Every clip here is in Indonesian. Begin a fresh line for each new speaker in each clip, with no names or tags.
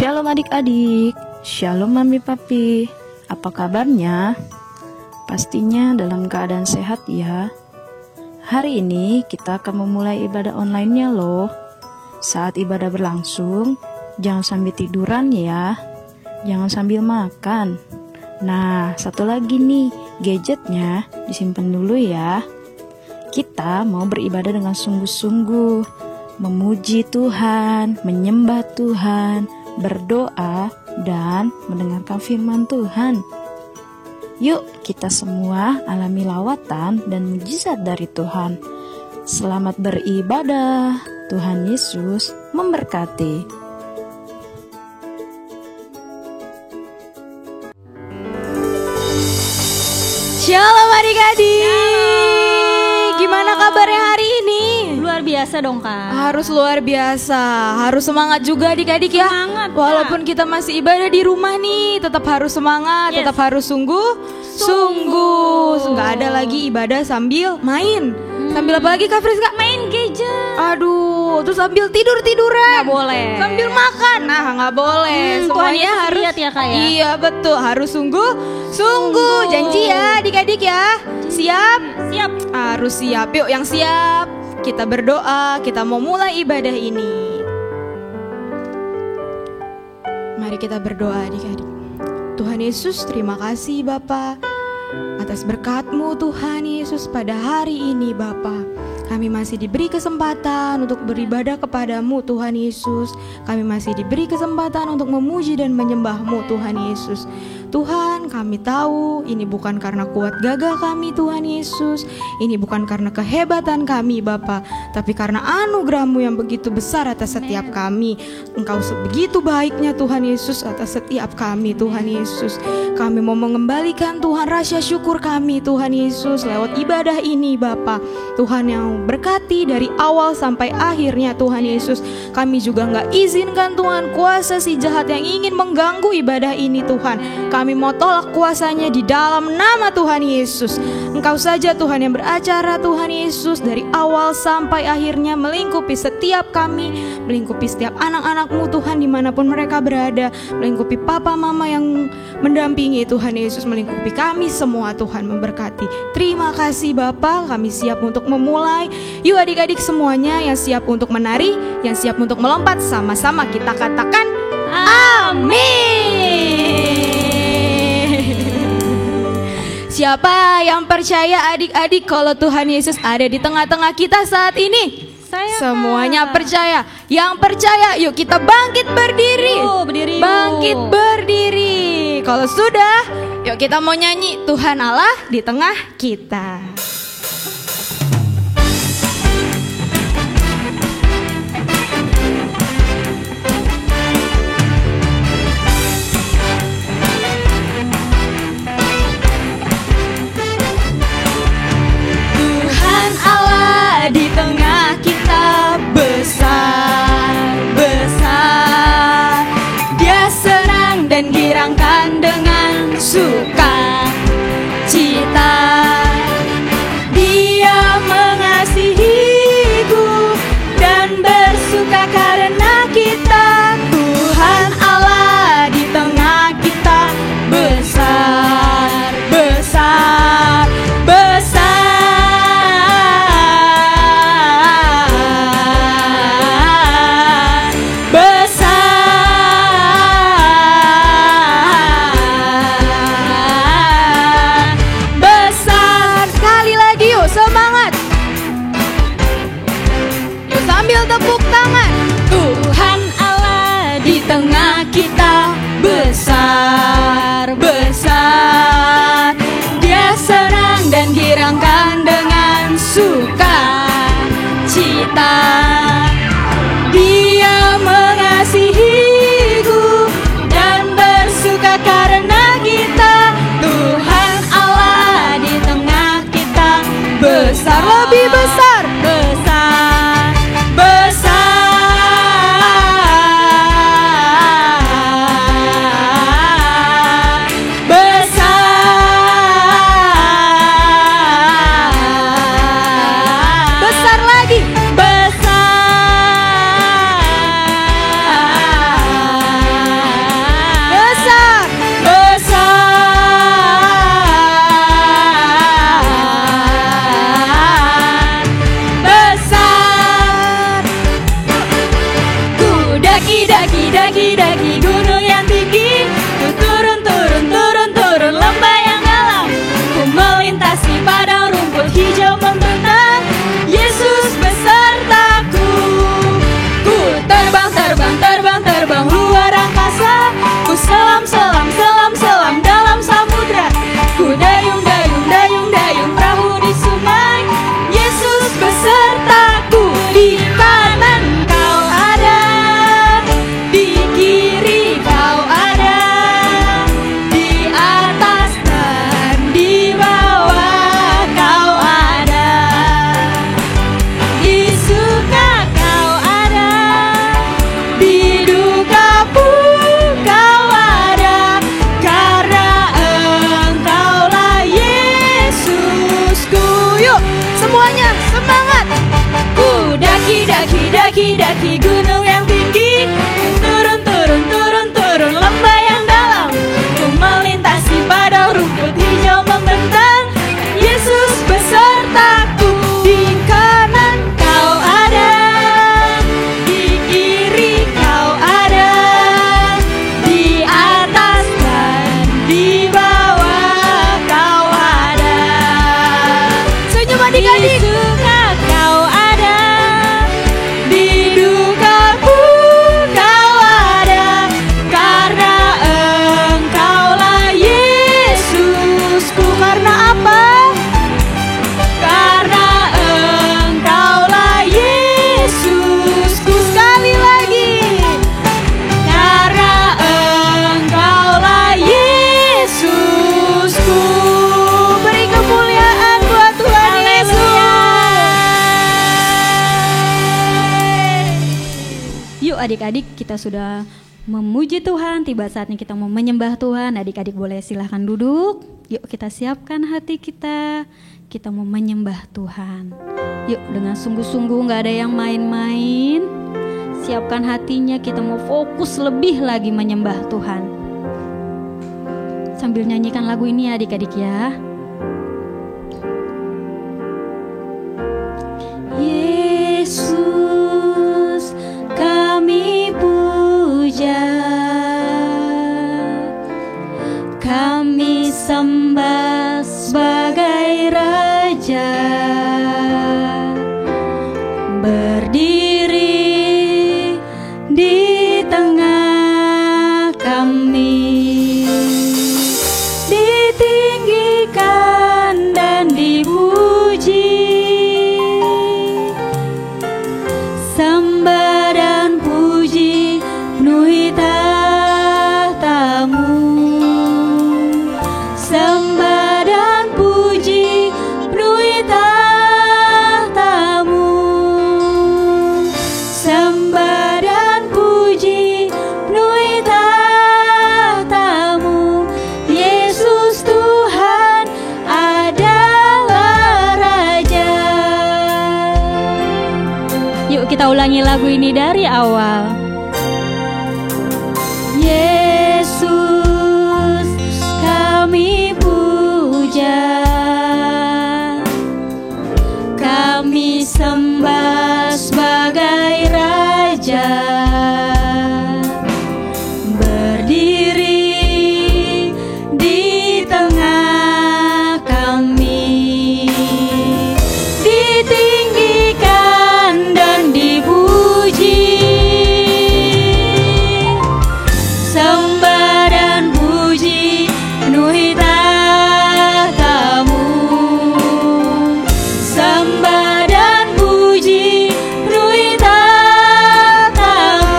Shalom adik-adik, shalom mami papi. Apa kabarnya? Pastinya dalam keadaan sehat ya. Hari ini kita akan memulai ibadah online-nya loh. Saat ibadah berlangsung, jangan sambil tiduran ya. Jangan sambil makan. Nah, satu lagi nih, gadgetnya disimpan dulu ya. Kita mau beribadah dengan sungguh-sungguh, memuji Tuhan, menyembah Tuhan, berdoa, dan mendengarkan firman Tuhan. Yuk kita semua alami lawatan dan mujizat dari Tuhan. Selamat beribadah. Tuhan Yesus memberkati.
Shalom adik-adik. Gimana kabarnya hari ini?
Luar biasa dong Kak.
Harus luar biasa. Harus semangat juga adik-adik ya.
Semangat, Kak.
Walaupun kita masih ibadah di rumah nih, tetap harus semangat,
Yes.
tetap harus sungguh. Nggak ada lagi ibadah sambil main. Sambil apa lagi Kak Friska?
Main gadget.
Aduh, terus sambil tidur-tiduran.
Nggak boleh.
Sambil makan. Nah, nggak boleh.
Tuhan
Semuanya
Yesus
harus
lihat ya, Kak, ya.
Iya, betul. Harus sungguh. Janji ya adik-adik ya. Siap?
Siap.
Harus siap. Yuk yang siap. Kita berdoa, kita mau mulai ibadah ini. Mari kita berdoa adik-adik. Tuhan Yesus, terima kasih Bapa atas berkat-Mu Tuhan Yesus pada hari ini Bapa. Kami masih diberi kesempatan untuk beribadah kepada-Mu Tuhan Yesus. Kami masih diberi kesempatan untuk memuji dan menyembah-Mu Tuhan Yesus. Tuhan, kami tahu ini bukan karena kuat gagah kami Tuhan Yesus. Ini bukan karena kehebatan kami Bapa, tapi karena anugerah-Mu yang begitu besar atas setiap kami. Engkau sebegitu baiknya Tuhan Yesus atas setiap kami Tuhan Yesus. Kami mau mengembalikan Tuhan rasa syukur kami Tuhan Yesus lewat ibadah ini Bapa. Tuhan yang berkati dari awal sampai akhirnya Tuhan Yesus. Kami juga gak izinkan Tuhan kuasa si jahat yang ingin mengganggu ibadah ini Tuhan. Kami mau tolak kuasanya di dalam nama Tuhan Yesus. Engkau saja Tuhan yang beracara Tuhan Yesus dari awal sampai akhirnya melingkupi setiap kami, melingkupi setiap anak-anak-Mu Tuhan dimanapun mereka berada, melingkupi papa mama yang mendampingi Tuhan Yesus, melingkupi kami semua Tuhan memberkati. Terima kasih Bapa, kami siap untuk memulai. Yuk adik-adik semuanya yang siap untuk menari, yang siap untuk melompat, sama-sama kita katakan amin. Siapa yang percaya adik-adik kalau Tuhan Yesus ada di tengah-tengah kita saat ini?
Saya,
Semuanya
Kak.
percaya. Yang percaya, yuk kita bangkit berdiri.
Berdiri yuk.
Bangkit berdiri. Kalau sudah, yuk kita mau nyanyi Tuhan Allah di tengah kita. Tuhan Allah di tengah kita besar, besar. Dia senang dan girangkan dengan sukacita. Dia mengasihiku dan bersuka karena kita. Tuhan Allah di tengah kita besar, besar, besar. Besar. Sekali lagi yuk, semangat. Yuk sambil tepuk tangan. Tuhan Allah di tengah kita besar, besar. Dia senang dan girangkan dengan sukacita. Dia mengasihiku dan bersuka karena kita. Tuhan Allah di tengah kita besar, lebih besar, besar, besar, besar, besar lagi, besar.
daki gunung yang tinggi, turun turun turun turun lembah yang dalam, ku melintasi padang rumput hijau membentang. Yesus besertaku, di kanan kau ada, di kiri kau ada, di atas dan di bawah kau ada. Senyum adik-adik. Di suka kau ada, di dukaku kau ada, karena engkaulah Yesusku. Karena apa? Karena engkaulah Yesusku. Sekali lagi, karena engkaulah Yesusku. Beri kemuliaan buat Tuhan Yesus.
Yuk adik-adik, kita sudah memuji Tuhan, tiba saatnya kita mau menyembah Tuhan. Adik-adik boleh silahkan duduk. Yuk kita siapkan hati kita mau menyembah Tuhan. Yuk dengan sungguh-sungguh, gak ada yang main-main. Siapkan hatinya, kita mau fokus lebih lagi menyembah Tuhan. Sambil nyanyikan lagu ini ya adik-adik ya. Yesus kami puja, kami sembah sebagai Raja, berdiri di tengah kami, ditinggikan dan dipuji, sembah dan puji penuhi tahta-Mu, sembah dan puji penuhi tahta-Mu, sembah dan puji penuhi tahta-Mu. Yesus Tuhan adalah Raja. Yuk kita ulangi lagu ini dari awal. Yesus kami puja, kami sembah sebagai Raja, berdiri di tengah kami, ditinggikan dan dipuji, sembah dan puji penuhi tahta-Mu, sembah dan puji penuhi tahta-Mu,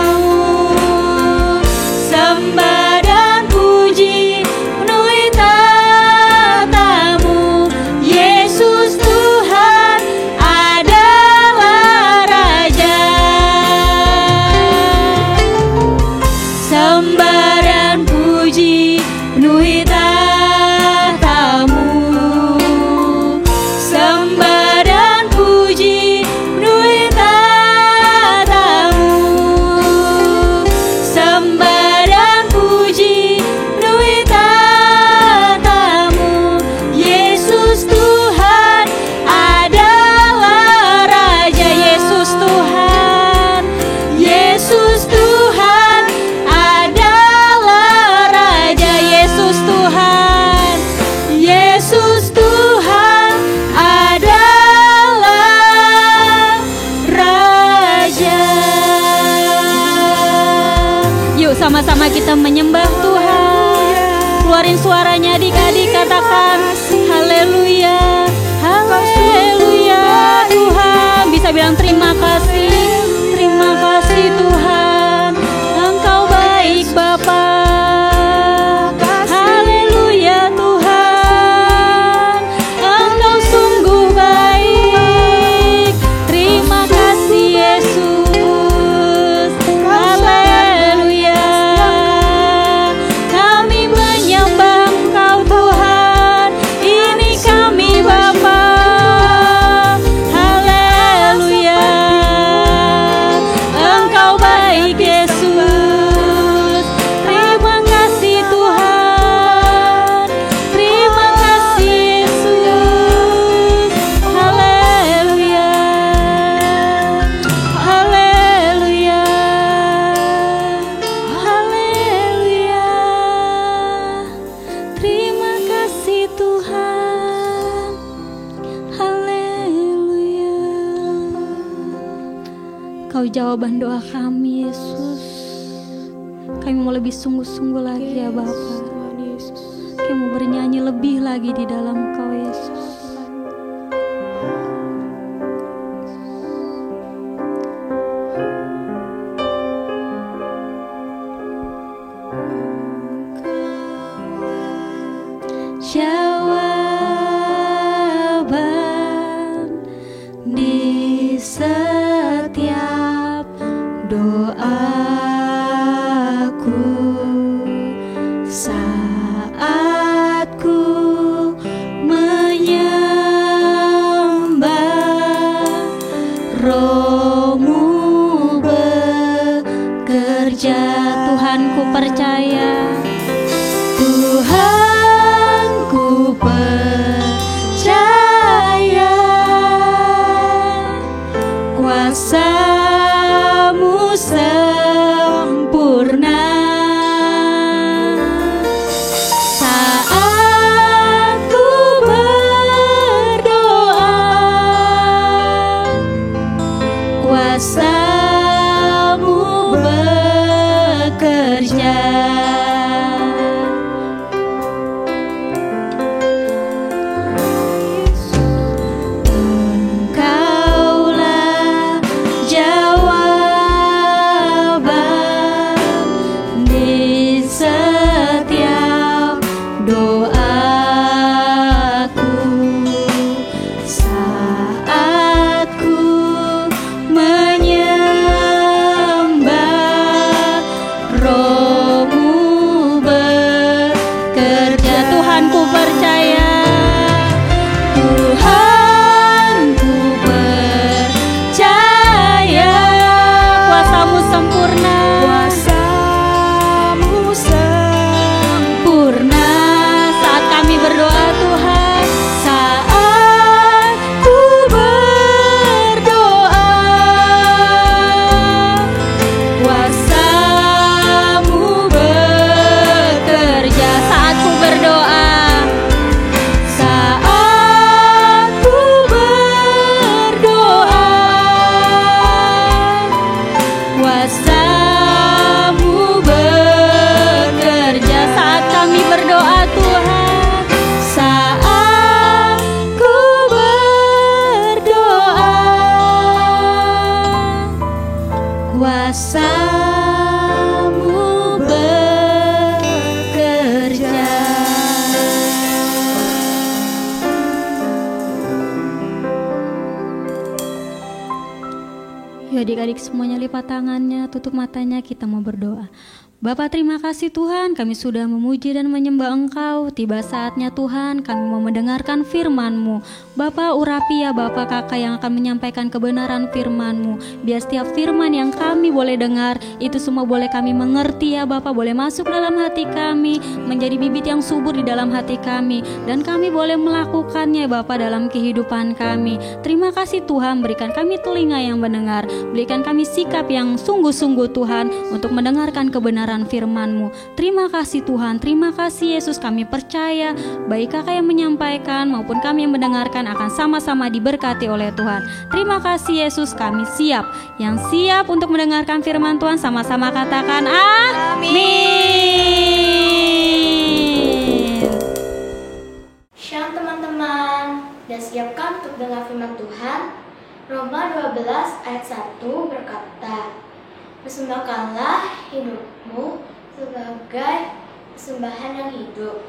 sembah dan puji penuhi tahta-Mu. Yesus Tuhan adalah Raja, sembah dan puji penuhi tahta-Mu, sembah dan puji penuhi tahta-Mu, sembah dan puji penuhi tahta-Mu. Yesus Tuhan adalah Raja. Yesus Tuhan, Yesus Tuhan adalah Raja. Yesus Tuhan, Yesus Tuhan adalah Raja. Yuk sama-sama kita menyembah Tuhan. Keluarin suaranya adik-adik, katakan haleluya, haleluya. Tuhan bisa bilang terima kasih Tuhan, Engkau baik Bapa. Haleluya Tuhan, Engkau sungguh baik. Terima kasih Yesus. Haleluya. Kami menyembah Engkau Tuhan, ini kami Engkau jawaban doa kami, Yesus. Kami mau lebih sungguh-sungguh lagi ya Bapa.
Tuhan Yesus.
Kami mau bernyanyi lebih lagi di dalam Engkau, Yesus. Jawaban di setiap doaku saat ku menyembah, Roh-Mu bekerja. Tuhan, ku percaya, Tuhan, ku percaya kuasa-Mu sempurna saat ku berdoa. Kuasa-Mu bekerja. Engkaulah jawaban di setiap doaku saat ku menyembah, Roh-Mu bekerja. Tuhan, ku percaya, Tuhan, ku percaya kuasa-Mu sempurna.
Kuasa-Mu
Sempurna saat kami berdoa, Tuhan. Saat ku berdoa, kuasa-Mu bekerja. Saat ku berdoa, saat ku berdoa, kuasa-Mu bekerja. Saat kami berdoa, Tuhan. Saat ku berdoa, kuasa-Mu bekerja. Yuk adik-adik semuanya lipat tangannya, tutup matanya, kita mau berdoa. Bapa, terima kasih Tuhan, kami sudah memuji dan menyembah Engkau. Tiba saatnya Tuhan, kami mau mendengarkan firman-Mu. Bapa, urapi ya Bapa kakak yang akan menyampaikan kebenaran firman-Mu. Biar setiap firman yang kami boleh dengar, itu semua boleh kami mengerti ya Bapa, boleh masuk dalam hati kami, menjadi bibit yang subur di dalam hati kami, dan kami boleh melakukannya Bapa dalam kehidupan kami. Terima kasih Tuhan, berikan kami telinga yang mendengar, berikan kami sikap yang sungguh-sungguh Tuhan, untuk mendengarkan kebenaran firman-Mu. Terima kasih Tuhan, terima kasih Yesus, kami percaya baik kakak yang menyampaikan maupun kami yang mendengarkan akan sama-sama diberkati oleh Tuhan. Terima kasih Yesus, kami siap. Yang siap untuk mendengarkan firman Tuhan sama-sama katakan amin.
Shalom teman-teman, udah siapkan untuk dengar firman Tuhan? Roma 12 ayat 1 berkata, persembahkanlah hidupmu sebagai persembahan yang hidup,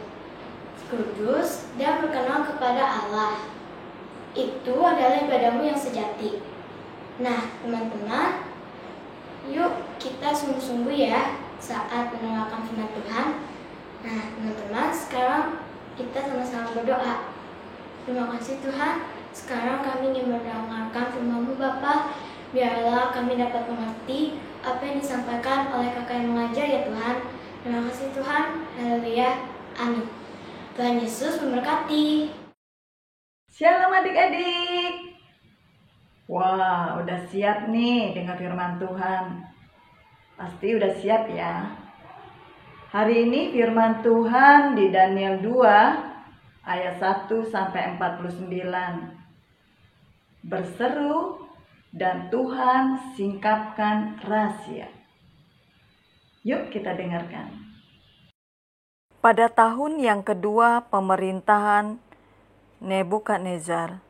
kudus dan berkenan kepada Allah. Itu adalah ibadahmu yang sejati. Nah, teman-teman, yuk kita sungguh-sungguh ya saat mendengarkan firman Tuhan. Nah, teman-teman, sekarang kita sama-sama berdoa. Terima kasih Tuhan, sekarang kami ingin mendengarkan firman-Mu Bapa. Biarlah kami dapat mengerti apa yang disampaikan oleh kakak yang mengajar ya Tuhan. Terima kasih Tuhan. Haleluya. Amin. Tuhan Yesus memberkati.
Shalom adik-adik. Wah, udah siap nih dengar firman Tuhan. Pasti udah siap ya. Hari ini firman Tuhan di Daniel 2 ayat 1 sampai 49. Berseru
dan Tuhan singkapkan rahasia. Yuk kita dengarkan. Pada tahun yang kedua pemerintahan Nebukadnezar,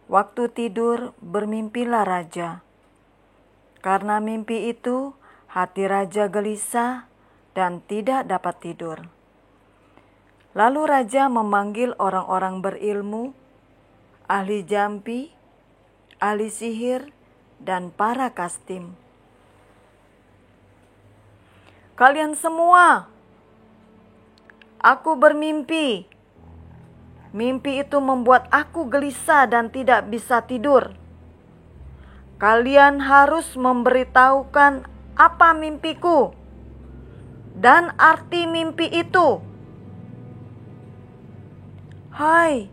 waktu tidur bermimpilah raja. Karena mimpi itu, hati raja gelisah dan tidak dapat tidur. Lalu raja memanggil orang-orang berilmu, ahli jampi, ahli sihir, dan para kastim. Kalian semua, aku bermimpi. Mimpi itu membuat aku gelisah dan tidak bisa tidur. Kalian harus memberitahukan apa mimpiku dan arti mimpi itu. Hai,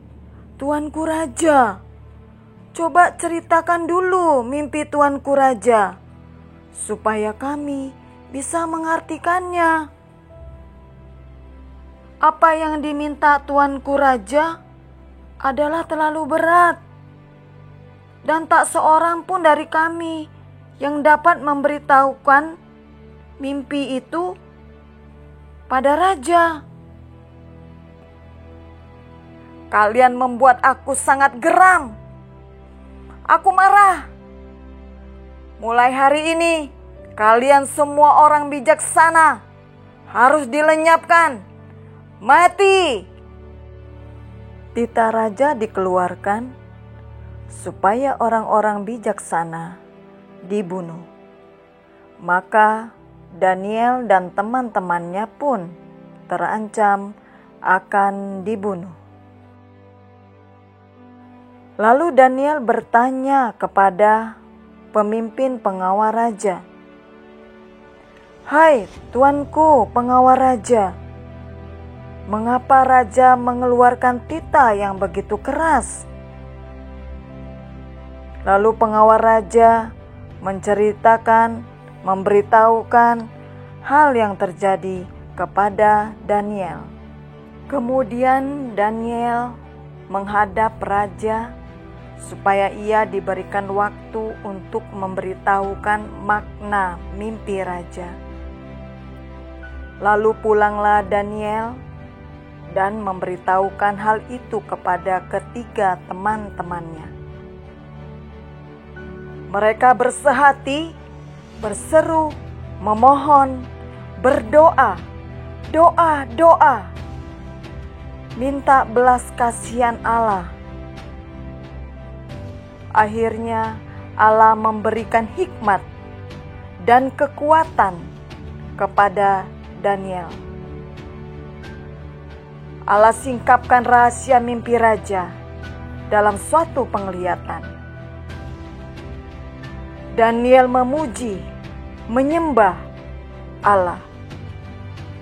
Tuanku Raja, coba ceritakan dulu mimpi Tuanku Raja, supaya kami bisa mengartikannya. Apa yang diminta Tuanku Raja adalah terlalu berat, dan tak seorang pun dari kami yang dapat memberitahukan mimpi itu pada Raja. Kalian membuat aku sangat geram. Aku marah. Mulai hari ini, kalian semua orang bijaksana harus dilenyapkan. Mati! Titah raja dikeluarkan supaya orang-orang bijaksana dibunuh. Maka Daniel dan teman-temannya pun terancam akan dibunuh. Lalu Daniel bertanya kepada pemimpin pengawal raja, "Hai tuanku pengawal raja, mengapa raja mengeluarkan titah yang begitu keras?" Lalu pengawal raja memberitahukan hal yang terjadi kepada Daniel. Kemudian Daniel menghadap raja supaya ia diberikan waktu untuk memberitahukan makna mimpi raja. Lalu pulanglah Daniel dan memberitahukan hal itu kepada ketiga teman-temannya. Mereka bersehati, berseru, memohon, berdoa, doa, minta belas kasihan Allah. Akhirnya Allah memberikan hikmat dan kekuatan kepada Daniel. Allah singkapkan rahasia mimpi raja dalam suatu penglihatan. Daniel memuji, menyembah Allah.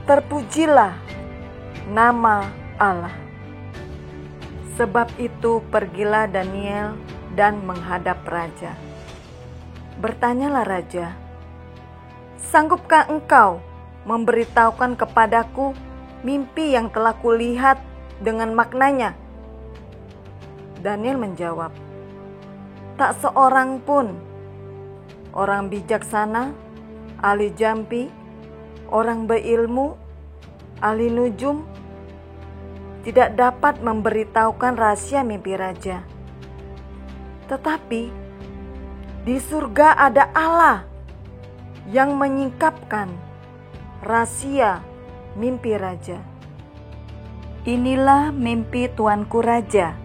Terpujilah nama Allah. Sebab itu pergilah Daniel dan menghadap raja. Bertanyalah raja, "Sanggupkah engkau memberitahukan kepadaku mimpi yang telah kulihat dengan maknanya?" Daniel menjawab, "Tak seorang pun, orang bijaksana, ahli jampi, orang berilmu, ahli nujum, tidak dapat memberitahukan rahasia mimpi raja. Tetapi di surga ada Allah yang menyingkapkan rahasia mimpi raja. Inilah mimpi tuanku raja.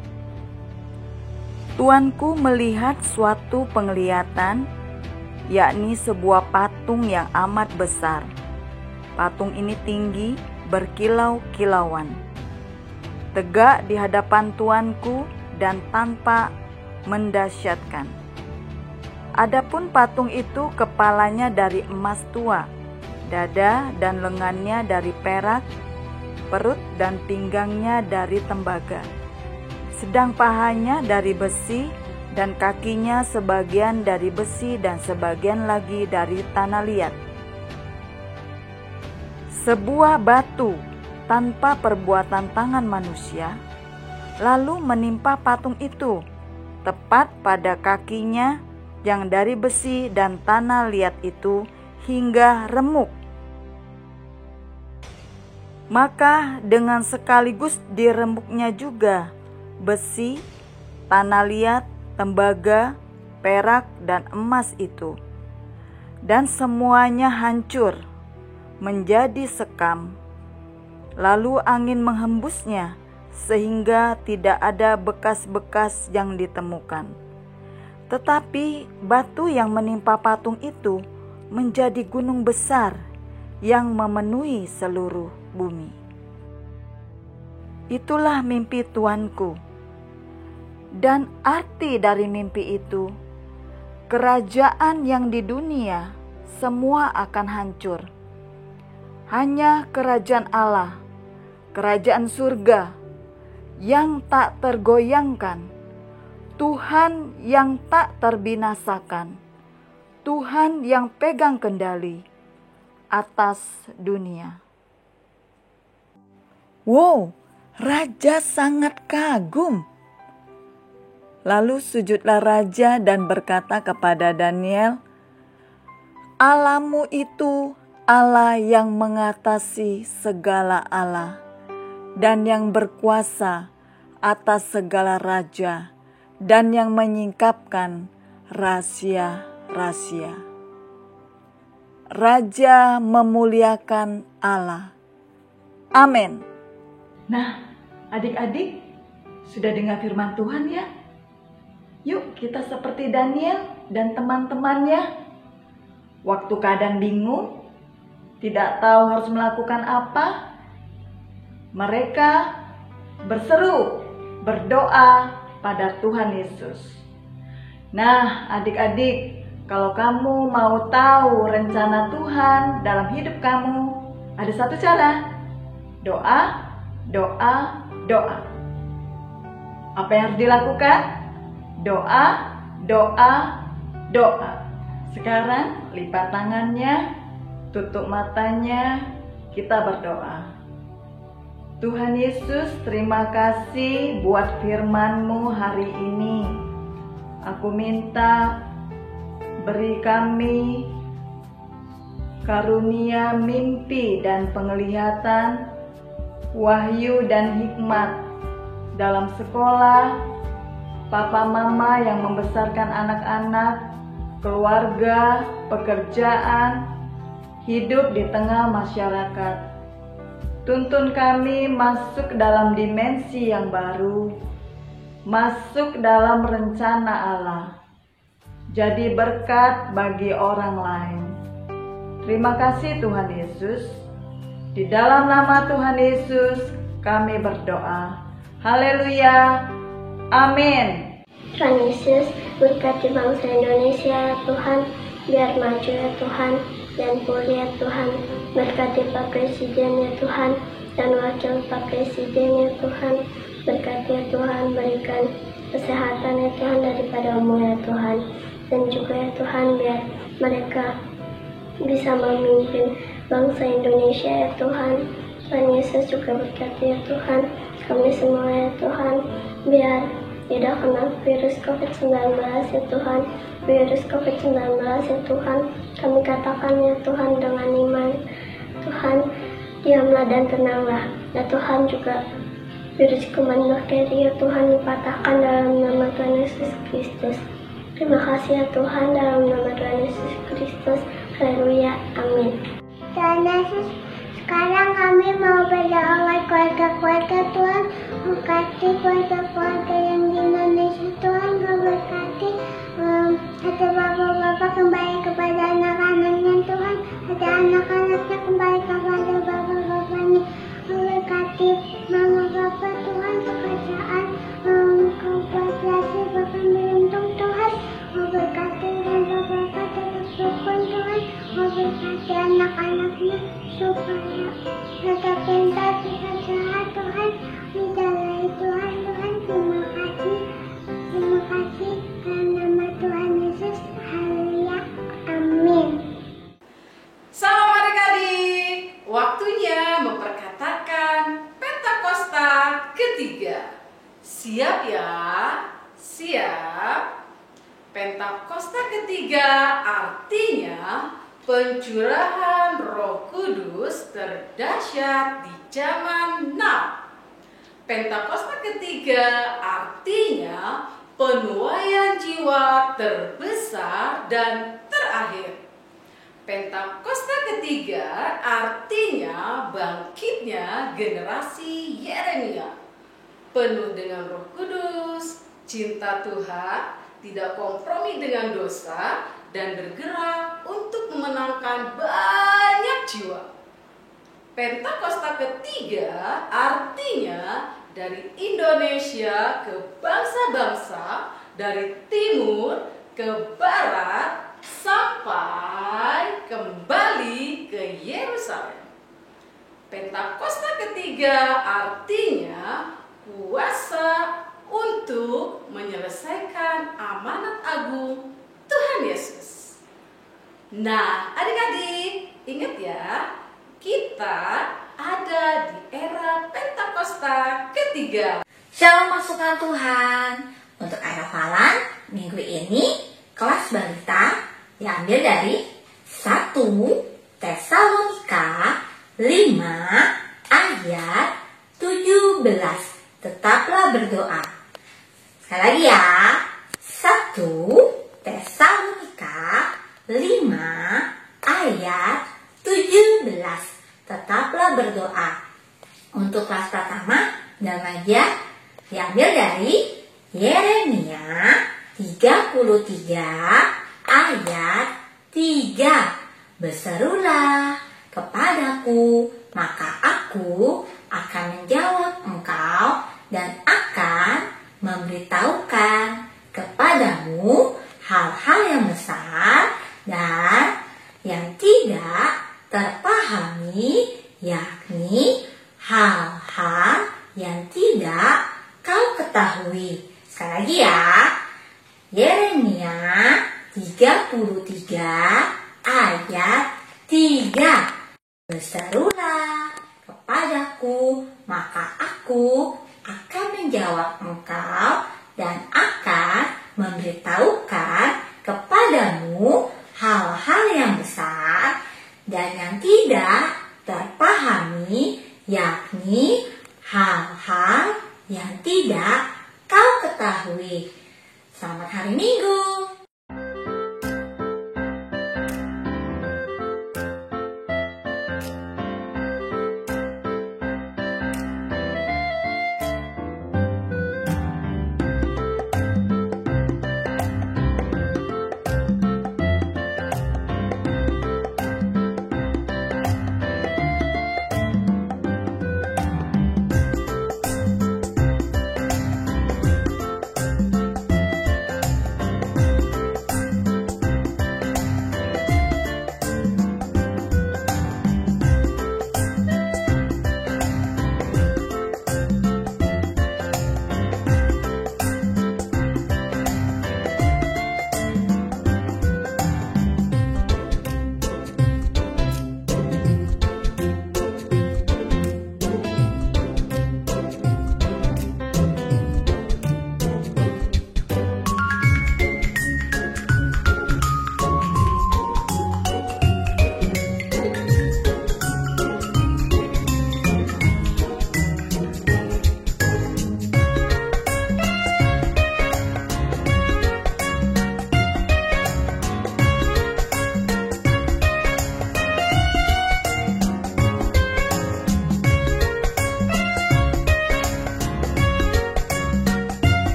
Tuanku melihat suatu penglihatan, yakni sebuah patung yang amat besar. Patung ini tinggi, berkilau-kilauan, tegak di hadapan tuanku dan tampak mendasyatkan. Adapun patung itu kepalanya dari emas tua, dada dan lengannya dari perak, perut dan pinggangnya dari tembaga, sedang pahanya dari besi dan kakinya sebagian dari besi dan sebagian lagi dari tanah liat. Sebuah batu tanpa perbuatan tangan manusia lalu menimpa patung itu, tepat pada kakinya yang dari besi dan tanah liat itu hingga remuk. Maka dengan sekaligus diremuknya juga besi, tanah liat, tembaga, perak, dan emas itu. Dan semuanya hancur, menjadi sekam. Lalu angin menghembusnya, sehingga tidak ada bekas-bekas yang ditemukan. Tetapi batu yang menimpa patung itu menjadi gunung besar yang memenuhi seluruh bumi. Itulah mimpi Tuanku. Dan arti dari mimpi itu, kerajaan yang di dunia semua akan hancur. Hanya kerajaan Allah, kerajaan surga yang tak tergoyangkan, Tuhan yang tak terbinasakan, Tuhan yang pegang kendali atas dunia. Wow, raja sangat kagum. Lalu sujudlah raja dan berkata kepada Daniel, "Allahmu itu Allah yang mengatasi segala Allah dan yang berkuasa atas segala raja dan yang menyingkapkan rahasia-rahasia." Raja memuliakan Allah. Amin. Nah, adik-adik, sudah dengar firman Tuhan ya? Yuk kita seperti Daniel dan teman-temannya. Waktu keadaan bingung, tidak tahu harus melakukan apa, mereka berseru, berdoa pada Tuhan Yesus. Nah, adik-adik, kalau kamu mau tahu rencana Tuhan dalam hidup kamu, ada satu cara. Doa, doa, doa. Apa yang harus dilakukan? Doa, doa, doa. Sekarang lipat tangannya, tutup matanya, kita berdoa. Tuhan Yesus, terima kasih buat firman-Mu hari ini. Aku minta beri kami karunia mimpi dan penglihatan, wahyu dan hikmat dalam sekolah, papa mama yang membesarkan anak-anak, keluarga, pekerjaan, hidup di tengah masyarakat. Tuntun kami masuk dalam dimensi yang baru, masuk dalam rencana Allah, jadi berkat bagi orang lain. Terima kasih Tuhan Yesus. Di dalam nama Tuhan Yesus kami berdoa. Haleluya. Amin.
Tuhan Yesus, berkati bangsa Indonesia ya Tuhan, biar maju ya Tuhan, dan pulih ya Tuhan. Berkati Pak Presiden ya Tuhan, dan Wakil Pak Presiden ya Tuhan. Berkati ya Tuhan, berikan kesehatan ya Tuhan daripada umur ya Tuhan. Dan juga ya Tuhan, biar mereka bisa memimpin bangsa Indonesia ya Tuhan. Tuhan Yesus juga berkati ya Tuhan kami semua ya Tuhan, biar tidak kena virus COVID-19 ya Tuhan. Virus COVID-19 ya Tuhan, kami katakan ya Tuhan dengan iman. Tuhan, diamlah dan tenanglah ya Tuhan. Juga virus kuman bakteri ya Tuhan dipatahkan dalam nama Tuhan Yesus Kristus. Terima kasih ya Tuhan, dalam nama Tuhan Yesus Kristus. Haleluya, amin. Tuhan Yesus, sekarang kami mau berdoa buat keluarga-keluarga Tuhan. Berkati keluarga-keluarga yang di Indonesia Tuhan. Berkati ada bapak-bapak kembali kepada anak-anaknya Tuhan. Ada anak-anaknya kembali kepada bapak-bapaknya. Berkati mama bapak Tuhan, pekerjaan, kooperasi bahkan beruntung Tuhan. Berkati bapak-bapak tetap rukun Tuhan. Berkati anak-anaknya supaya tetap pintar, tetap sehat Tuhan. Bidalai Tuhan, Tuhan, terima kasih. Terima kasih dalam nama Tuhan Yesus. Haleluya, amin.
Salam adik-adik, waktunya memperkatakan Pentakosta ketiga. Siap ya? Siap? Pentakosta
ketiga artinya pencurahan Roh Kudus terdahsyat di zaman now. Pentakosta ketiga artinya penuaian jiwa terbesar dan terakhir. Pentakosta ketiga artinya bangkitnya generasi Yeremia, penuh dengan Roh Kudus, cinta Tuhan, tidak kompromi dengan dosa, dan bergerak untuk memenangkan banyak jiwa. Pentakosta ketiga artinya dari Indonesia ke bangsa-bangsa, dari timur ke barat, sampai kembali ke Yerusalem. Pentakosta ketiga artinya kuasa untuk menyelesaikan amanat agung Tuhan Yesus. Nah, adik-adik, ingat ya, kita ada di era Pentakosta ketiga.
Shalom masukan Tuhan. Untuk ayat hafalan minggu ini kelas balita diambil dari 1 Tesalonika 5 ayat 17. Tetaplah berdoa. Sekali lagi ya. 1 Tesalonika 5 ayat 17. Tetaplah berdoa. Untuk kelas pertama dan remaja diambil dari Yeremia 33 ayat 3. Berserulah kepadaku, maka aku akan menjawab engkau dan akan memberitahukan kepadamu hal-hal yang besar dan yang tidak terpahami, yakni hal-hal yang tidak kau ketahui. Sekali lagi ya, Yeremia 33 ayat 3. Berserulah kepadaku, maka aku akan menjawab engkau dan akan memberitahukan kepadamu hal-hal yang besar dan yang tidak terpahami, yakni hal-hal yang tidak kau ketahui. Selamat hari Minggu.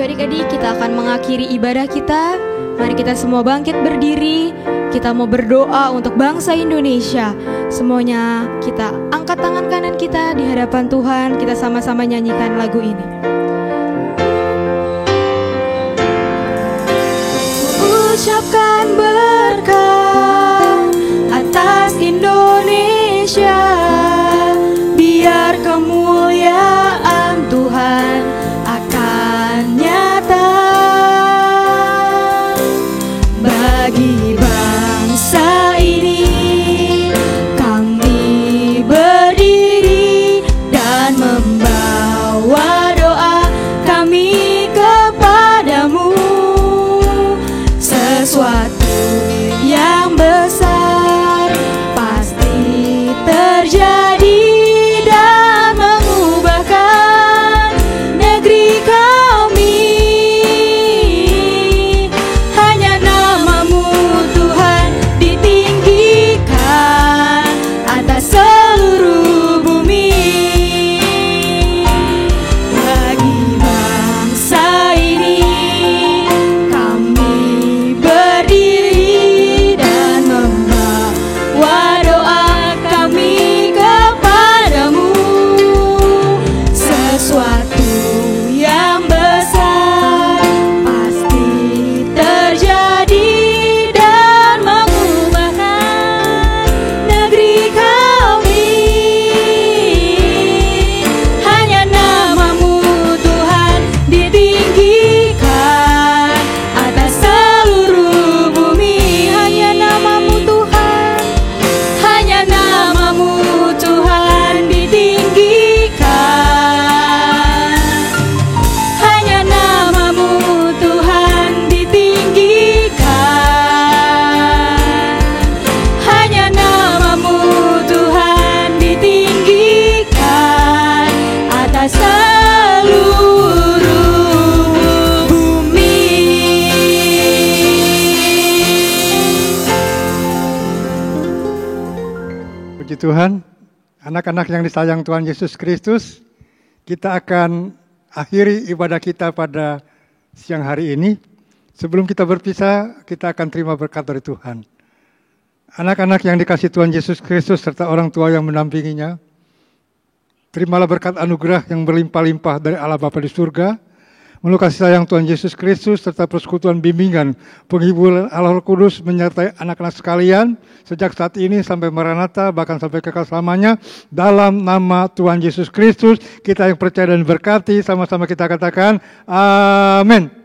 adik-adik, kita akan mengakhiri ibadah kita. Mari kita semua bangkit berdiri. Kita mau berdoa untuk bangsa Indonesia. Semuanya kita angkat tangan kanan kita di hadapan Tuhan. Kita sama-sama nyanyikan lagu ini. Ucapkan berkat atas Indonesia, biar kemuliaan Tuhan akan nyata bagi bangsa ini. Kami berdiri dan membawa doa kami kepadamu. Sesuatu yang besar pasti terjadi dan mengubahkan negeri kami. Hanya namamu Tuhan ditinggikan atas seluruh bumi. Bagi bangsa ini kami berdiri dan membawa doa kami kepadamu. Sesuatu yang besar pasti terjadi dan mengubahkan negeri kami. Hanya namamu Tuhan ditinggikan atas seluruh bumi. Hanya namamu Tuhan, hanya namamu Tuhan ditinggikan. Hanya namamu Tuhan ditinggikan. Hanya namamu Tuhan ditinggikan atas seluruh bumi.
Puji Tuhan, anak-anak yang disayang Tuhan Yesus Kristus, kita akan akhiri ibadah kita pada siang hari ini. Sebelum kita berpisah, kita akan terima berkat dari Tuhan. Anak-anak yang dikasihi Tuhan Yesus Kristus serta orang tua yang mendampinginya, terimalah berkat anugerah yang berlimpah-limpah dari Allah Bapa di surga, melalui kasih sayang Tuhan Yesus Kristus serta persekutuan bimbingan penghiburan Allah Roh Kudus menyertai anak-anak sekalian sejak saat ini sampai Maranatha, bahkan sampai kekal selamanya. Dalam nama Tuhan Yesus Kristus kita yang percaya dan berkati, sama-sama kita katakan amin.